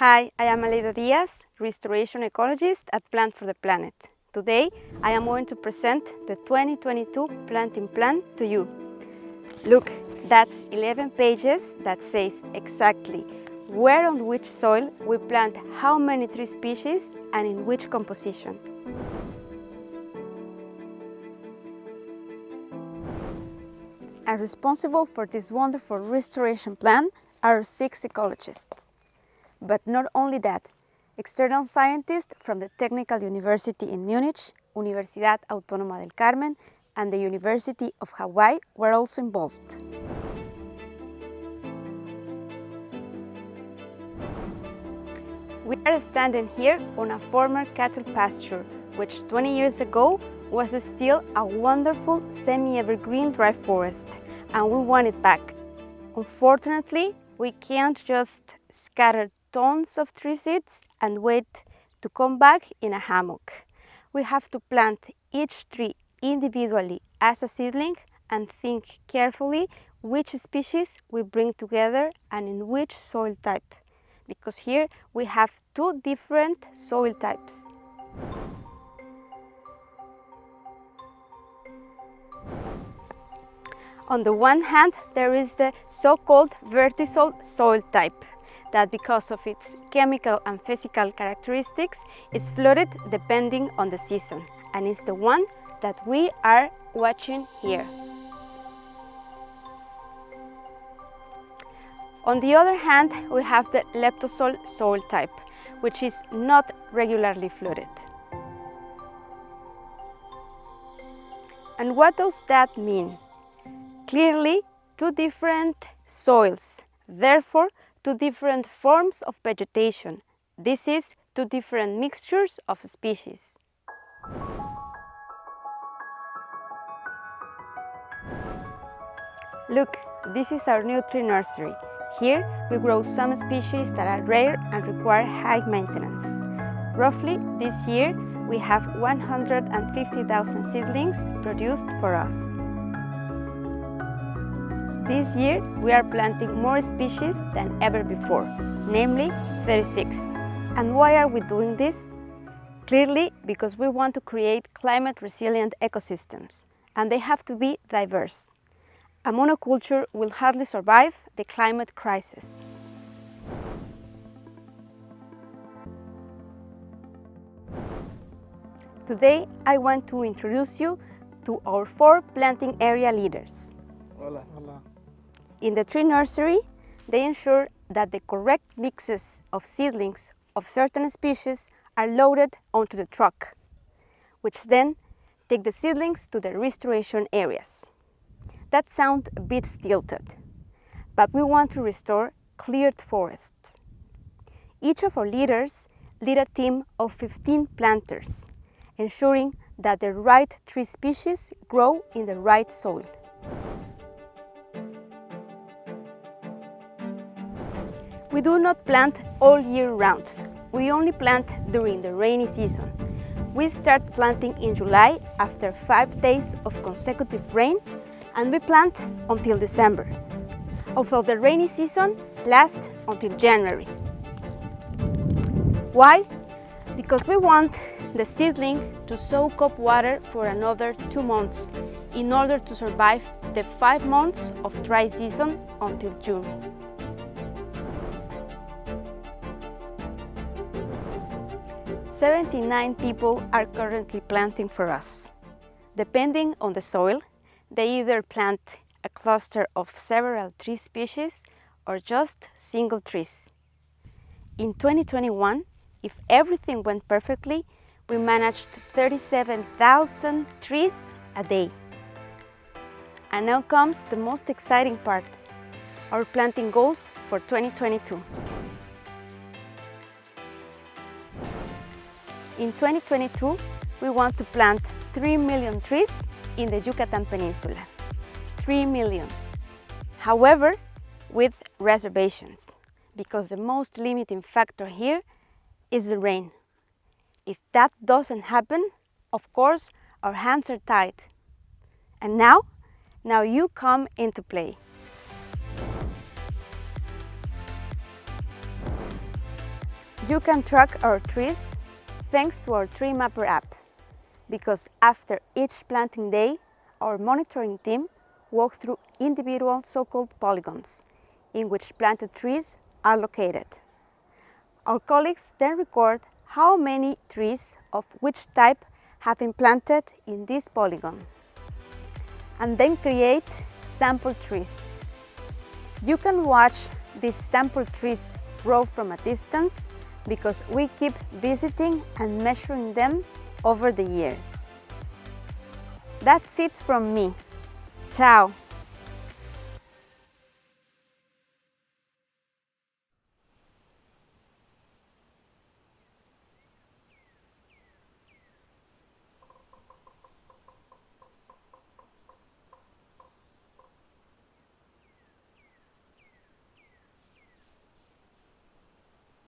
Hi, I am Diaz, restoration ecologist at Plant for the Planet. Today, I am going to present the 2022 planting plan to you. Look, that's 11 pages that says exactly where on which soil we plant how many tree species and in which composition. And responsible for this wonderful restoration plan are 6 ecologists. But not only that, external scientists from the Technical University in Munich, Universidad Autónoma del Carmen, and the University of Hawaii were also involved. We are standing here on a former cattle pasture, which 20 years ago was still a wonderful semi-evergreen dry forest, and we want it back. Unfortunately, we can't just scatter tons of tree seeds and wait to come back in a hammock. We have to plant each tree individually as a seedling and think carefully which species we bring together and in which soil type, because here we have 2 different soil types. On the one hand, there is the so-called vertisol soil type, that because of its chemical and physical characteristics is flooded depending on the season, and is the one that we are watching here. On the other hand, we have the leptosol soil type, which is not regularly flooded. And what does that mean? Clearly, 2 different soils, therefore 2 different forms of vegetation. This is 2 different mixtures of species. Look, this is our new tree nursery. Here we grow some species that are rare and require high maintenance. Roughly this year we have 150,000 seedlings produced for us. This year we are planting more species than ever before, namely 36. And why are we doing this? Clearly because we want to create climate-resilient ecosystems, and they have to be diverse. A monoculture will hardly survive the climate crisis. Today I want to introduce you to our 4 planting area leaders. Hola, hola. In the tree nursery, they ensure that the correct mixes of seedlings of certain species are loaded onto the truck, which then take the seedlings to the restoration areas. That sounds a bit stilted, but we want to restore cleared forests. Each of our leaders lead a team of 15 planters, ensuring that the right tree species grow in the right soil. We do not plant all year round. We only plant during the rainy season. We start planting in July after 5 days of consecutive rain, and we plant until December, although the rainy season lasts until January. Why? Because we want the seedling to soak up water for another 2 months in order to survive the 5 months of dry season until June. "79 people are currently planting for us. Depending on the soil, they either plant a cluster of several tree species or just single trees. In 2021, if everything went perfectly, we managed 37,000 trees a day. And now comes the most exciting part, our planting goals for 2022. In 2022, we want to plant 3 million trees in the Yucatan Peninsula. 3 million. However, with reservations, because the most limiting factor here is the rain. If that doesn't happen, of course, our hands are tied. And now you come into play. You can track our trees thanks to our Tree Mapper app, because after each planting day, our monitoring team walks through individual so-called polygons in which planted trees are located. Our colleagues then record how many trees of which type have been planted in this polygon, and then create sample trees. You can watch these sample trees grow from a distance because we keep visiting and measuring them over the years. That's it from me. Ciao!